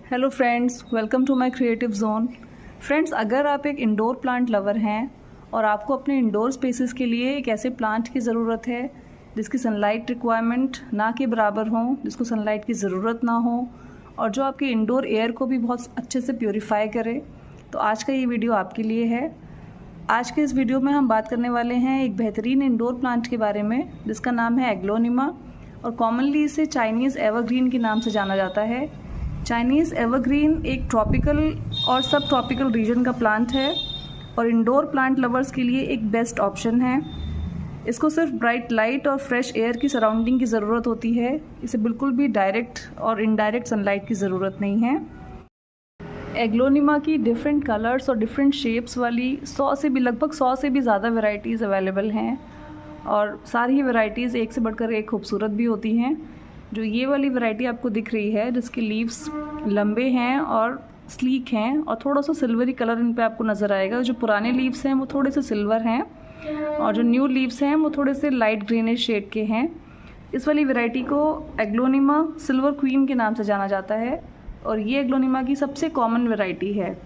Hello friends, welcome to my creative zone. Friends, अगर आप एक इंडोर प्लांट लवर हैं और आपको अपने इंडोर स्पेसेस के लिए एक ऐसे प्लांट की ज़रूरत है जिसकी सनलाइट रिक्वायरमेंट ना के बराबर हो, जिसको सनलाइट की ज़रूरत ना हो और जो आपके इंडोर एयर को भी बहुत अच्छे से प्योरीफाई करे, तो आज का ये वीडियो आपके लिए है। आज के इस वीडियो में हम बात करने वाले हैं एक बेहतरीन इंडोर प्लांट के बारे में जिसका नाम है एग्लोनिमा और कॉमनली इसे चाइनीज़ एवरग्रीन के नाम से जाना जाता है। चाइनीज़ एवरग्रीन एक ट्रॉपिकल और सब ट्रॉपिकल रीजन का प्लांट है और इंडोर प्लांट लवर्स के लिए एक बेस्ट ऑप्शन है। इसको सिर्फ ब्राइट लाइट और फ्रेश एयर की सराउंडिंग की ज़रूरत होती है। इसे बिल्कुल भी डायरेक्ट और इनडायरेक्ट सनलाइट की ज़रूरत नहीं है। एग्लोनिमा की डिफरेंट कलर्स और डिफरेंट शेप्स वाली लगभग 100 से भी ज़्यादा वैरायटीज़ अवेलेबल हैं और सारी ही वैरायटीज़ एक से बढ़कर एक खूबसूरत भी होती हैं। जो ये वाली वैरायटी आपको दिख रही है जिसकी लीव्स लंबे हैं और स्लीक हैं और थोड़ा सा सिल्वरी कलर इन पे आपको नज़र आएगा। जो पुराने लीव्स हैं वो थोड़े से सिल्वर हैं और जो न्यू लीव्स हैं वो थोड़े से लाइट ग्रीनिश शेड के हैं। इस वाली वैरायटी को एग्लोनिमा सिल्वर क्वीन के नाम से जाना जाता है और ये एग्लोनिमा की सबसे कॉमन वैरायटी है।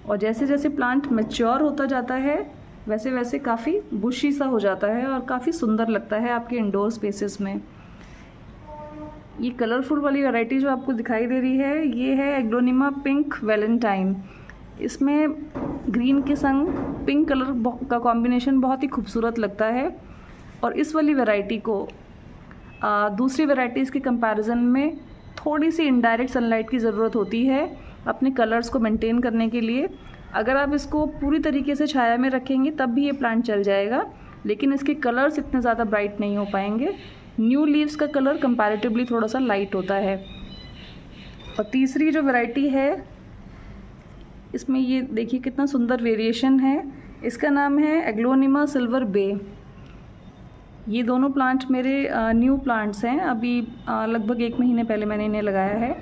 और जैसे जैसे प्लांट मैच्योर होता जाता है वैसे वैसे काफ़ी बुशी सा हो जाता है और काफ़ी सुंदर लगता है आपके इंडोर स्पेसेस में। ये कलरफुल वाली वैरायटी जो आपको दिखाई दे रही है ये है एग्लोनिमा पिंक वैलेंटाइन। इसमें ग्रीन के संग पिंक कलर का कॉम्बिनेशन बहुत ही खूबसूरत लगता है और इस वाली वैरायटी को दूसरी वैरायटीज़ के कंपैरिजन में थोड़ी सी इनडायरेक्ट सनलाइट की ज़रूरत होती है अपने कलर्स को मेंटेन करने के लिए। अगर आप इसको पूरी तरीके से छाया में रखेंगे तब भी ये प्लांट चल जाएगा, लेकिन इसके कलर्स इतने ज़्यादा ब्राइट नहीं हो पाएंगे। न्यू लीव्स का कलर कंपैरेटिवली थोड़ा सा लाइट होता है। और तीसरी जो वैरायटी है इसमें ये देखिए कितना सुंदर वेरिएशन है। इसका नाम है एग्लोनिमा सिल्वर बे। ये दोनों प्लांट मेरे न्यू प्लांट्स हैं, अभी लगभग 1 महीने पहले मैंने इन्हें लगाया है।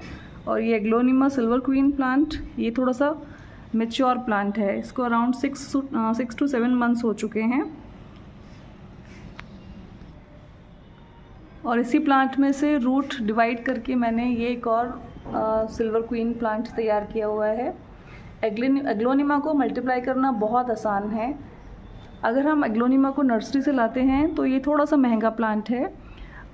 और ये एग्लोनिमा सिल्वर क्वीन प्लांट ये थोड़ा सा मैच्योर प्लांट है। इसको अराउंड 6 to 7 मंथ्स हो चुके हैं और इसी प्लांट में से रूट डिवाइड करके मैंने ये एक और सिल्वर क्वीन प्लांट तैयार किया हुआ है। एग्लोनिमा को मल्टीप्लाई करना बहुत आसान है। अगर हम एग्लोनिमा को नर्सरी से लाते हैं तो ये थोड़ा सा महंगा प्लांट है।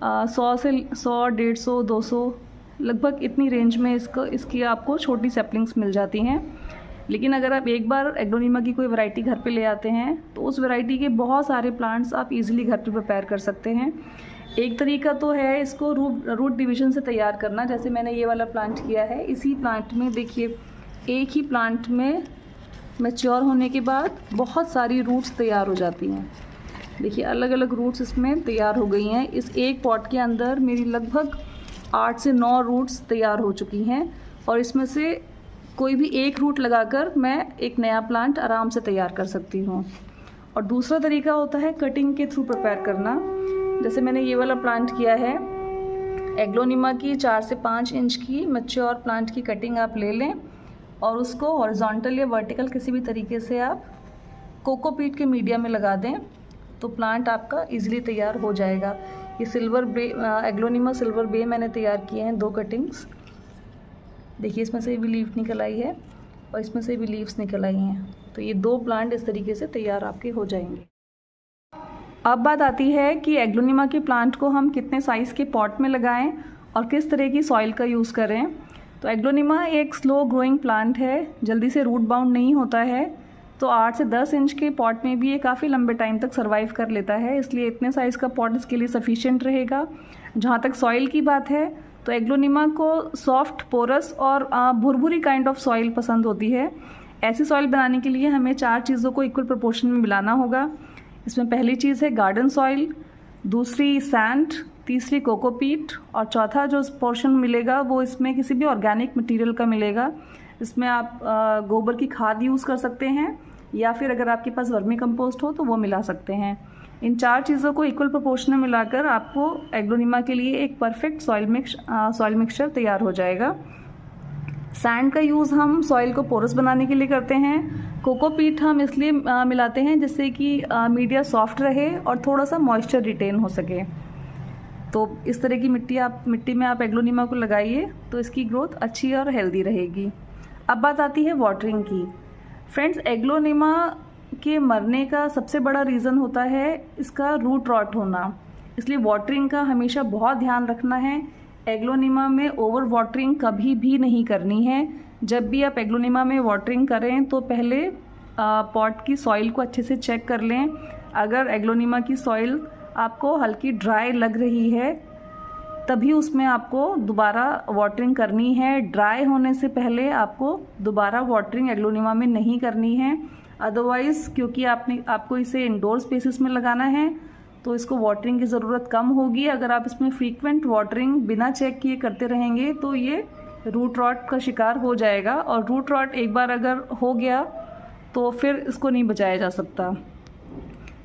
100 से 100, 150, 200 लगभग इतनी रेंज में इसकी आपको छोटी सैपलिंग्स मिल जाती हैं। लेकिन अगर आप एक बार एग्लोनिमा की कोई वैरायटी घर पे ले आते हैं तो उस वैरायटी के बहुत सारे प्लांट्स आप इजीली घर पे प्रिपेयर कर सकते हैं। एक तरीका तो है इसको रूट डिवीजन से तैयार करना, जैसे मैंने ये वाला प्लांट किया है। इसी प्लांट में देखिए एक ही प्लांट में मैच्योर होने के बाद बहुत सारी रूट्स तैयार हो जाती हैं। देखिए अलग अलग रूट्स इसमें तैयार हो गई हैं। इस एक पॉट के अंदर मेरी लगभग 8 से 9 रूट्स तैयार हो चुकी हैं और इसमें से कोई भी एक रूट लगाकर मैं एक नया प्लांट आराम से तैयार कर सकती हूँ। और दूसरा तरीका होता है कटिंग के थ्रू प्रिपेयर करना। जैसे मैंने ये वाला प्लांट किया है, एग्लोनिमा की 4 से 5 इंच की मैच्योर प्लांट की कटिंग आप ले लें और उसको हॉरिजॉन्टल या वर्टिकल किसी भी तरीके से आप कोकोपीट के मीडिया में लगा दें तो प्लांट आपका इजीली तैयार हो जाएगा। ये एग्लोनिमा सिल्वर बे मैंने तैयार किए हैं 2 कटिंग्स। देखिए इसमें से भी लीफ निकल आई है और इसमें से भी लीव्स निकल आई हैं, तो ये 2 प्लांट इस तरीके से तैयार आपके हो जाएंगे। अब बात आती है कि एग्लोनिमा के प्लांट को हम कितने साइज़ के पॉट में लगाएं और किस तरह की सॉइल का यूज़ करें। तो एग्लोनिमा एक स्लो ग्रोइंग प्लांट है, जल्दी से रूट बाउंड नहीं होता है, तो 8 से 10 इंच के पॉट में भी ये काफ़ी लंबे टाइम तक सर्वाइव कर लेता है, इसलिए इतने साइज़ का पॉट इसके लिए सफिशिएंट रहेगा। जहाँ तक सॉइल की बात है तो एग्लोनिमा को सॉफ्ट, पोरस और भुरभुरी काइंड ऑफ सॉइल पसंद होती है। ऐसी सॉइल बनाने के लिए हमें 4 चीज़ों को इक्वल प्रोपोर्शन में मिलाना होगा। इसमें पहली चीज़ है गार्डन सॉइल, दूसरी सैंड, तीसरी कोकोपीट और चौथा जो पोर्शन मिलेगा वो इसमें किसी भी ऑर्गेनिक मटेरियल का मिलेगा। इसमें आप गोबर की खाद यूज़ कर सकते हैं या फिर अगर आपके पास वर्मी कंपोस्ट हो तो वो मिला सकते हैं। इन 4 चीज़ों को इक्वल प्रोपोर्शन में मिलाकर आपको एग्लोनिमा के लिए एक परफेक्ट सॉइल मिक्सचर तैयार हो जाएगा। सैंड का यूज़ हम सॉइल को पोरस बनाने के लिए करते हैं। कोकोपीट हम इसलिए मिलाते हैं जिससे कि मीडिया सॉफ्ट रहे और थोड़ा सा मॉइस्चर रिटेन हो सके। तो इस तरह की मिट्टी में आप एग्लोनिमा को लगाइए तो इसकी ग्रोथ अच्छी और हेल्दी रहेगी। अब बात आती है वाटरिंग की। फ्रेंड्स, एग्लोनिमा के मरने का सबसे बड़ा रीज़न होता है इसका रूट रॉट होना, इसलिए वाटरिंग का हमेशा बहुत ध्यान रखना है। एग्लोनिमा में ओवर वाटरिंग कभी भी नहीं करनी है। जब भी आप एग्लोनिमा में वाटरिंग करें तो पहले पॉट की सॉइल को अच्छे से चेक कर लें। अगर एग्लोनिमा की सॉइल आपको हल्की ड्राई लग रही है तभी उसमें आपको दोबारा वाटरिंग करनी है। ड्राई होने से पहले आपको दोबारा वाटरिंग एग्लोनिमा में नहीं करनी है। अदरवाइज़ क्योंकि आपको इसे इंडोर स्पेसेस में लगाना है तो इसको वाटरिंग की ज़रूरत कम होगी। अगर आप इसमें फ्रीक्वेंट वाटरिंग बिना चेक किए करते रहेंगे तो ये रूट रॉट का शिकार हो जाएगा, और रूट रॉट एक बार अगर हो गया तो फिर इसको नहीं बचाया जा सकता।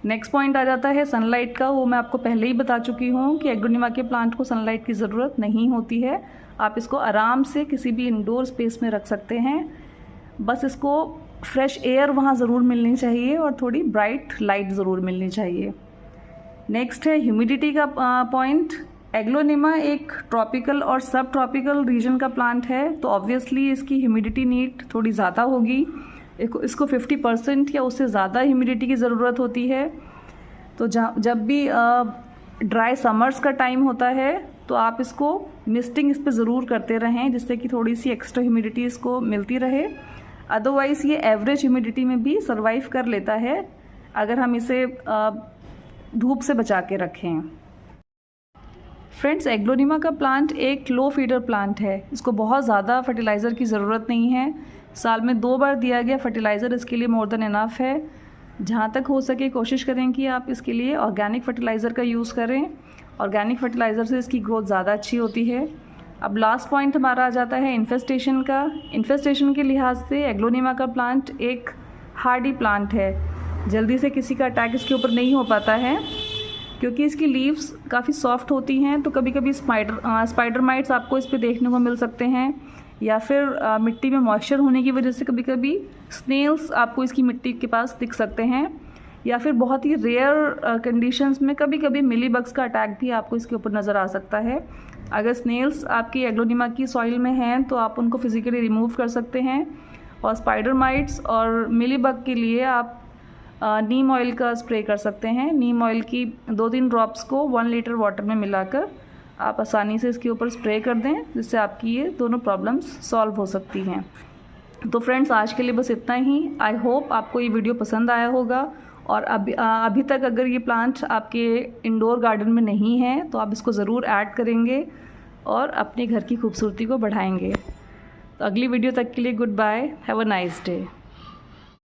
नेक्स्ट पॉइंट आ जाता है सनलाइट का। वो मैं आपको पहले ही बता चुकी हूँ कि एग्लोनिमा के प्लांट को सनलाइट की ज़रूरत नहीं होती है। आप इसको आराम से किसी भी इंडोर स्पेस में रख सकते हैं। बस इसको फ्रेश एयर वहाँ ज़रूर मिलनी चाहिए और थोड़ी ब्राइट लाइट ज़रूर मिलनी चाहिए। नेक्स्ट है ह्यूमिडिटी का पॉइंट। एग्लोनिमा एक ट्रॉपिकल और सब ट्रॉपिकल रीजन का प्लांट है, तो ऑब्वियसली इसकी ह्यूमिडिटी नीड थोड़ी ज़्यादा होगी। इसको 50% या उससे ज़्यादा ह्यूमिडिटी की ज़रूरत होती है। तो जब भी ड्राई समर्स का टाइम होता है तो आप इसको मिस्टिंग इस पर ज़रूर करते रहें, जिससे कि थोड़ी सी एक्स्ट्रा ह्यूमिडिटी इसको मिलती रहे। अदरवाइज़ ये एवरेज ह्यूमिडिटी में भी सर्वाइव कर लेता है अगर हम इसे धूप से बचा के रखें। फ्रेंड्स, एग्लोनिमा का प्लांट एक लो फीडर प्लांट है। इसको बहुत ज़्यादा फर्टिलाइज़र की ज़रूरत नहीं है। साल में 2 बार दिया गया फर्टिलाइज़र इसके लिए मोर देन इनफ है। जहाँ तक हो सके कोशिश करें कि आप इसके लिए ऑर्गेनिक फर्टिलाइज़र का यूज़ करें। ऑर्गेनिक फर्टिलाइज़र से इसकी ग्रोथ ज़्यादा अच्छी होती है। अब लास्ट पॉइंट हमारा आ जाता है इन्फेस्टेशन का। इन्फेस्टेशन के लिहाज से एग्लोनिमा का प्लांट एक हार्डी प्लांट है। जल्दी से किसी का अटैक इसके ऊपर नहीं हो पाता है क्योंकि इसकी लीव्स काफ़ी सॉफ्ट होती हैं। तो कभी कभी स्पाइडर माइट्स आपको इस पर देखने को मिल सकते हैं, या फिर मिट्टी में मॉइस्चर होने की वजह से कभी कभी स्नेल्स आपको इसकी मिट्टी के पास दिख सकते हैं, या फिर बहुत ही रेयर कंडीशंस में कभी कभी मिली बग्स का अटैक भी आपको इसके ऊपर नज़र आ सकता है। अगर स्नेल्स आपकी एग्लोनिमा की सॉइल में हैं तो आप उनको फिज़िकली रिमूव कर सकते हैं। और स्पाइडर माइट्स और मिली बग के लिए आप नीम ऑयल का स्प्रे कर सकते हैं। नीम ऑयल की 2-3 ड्रॉप्स को 1 लीटर वाटर में मिलाकर आप आसानी से इसके ऊपर स्प्रे कर दें, जिससे आपकी ये दोनों प्रॉब्लम्स सॉल्व हो सकती हैं। तो फ्रेंड्स, आज के लिए बस इतना ही। आई होप आपको ये वीडियो पसंद आया होगा। और अभी तक अगर ये प्लांट आपके इंडोर गार्डन में नहीं है तो आप इसको ज़रूर ऐड करेंगे और अपने घर की खूबसूरती को बढ़ाएंगे। तो अगली वीडियो तक के लिए goodbye, have a nice day.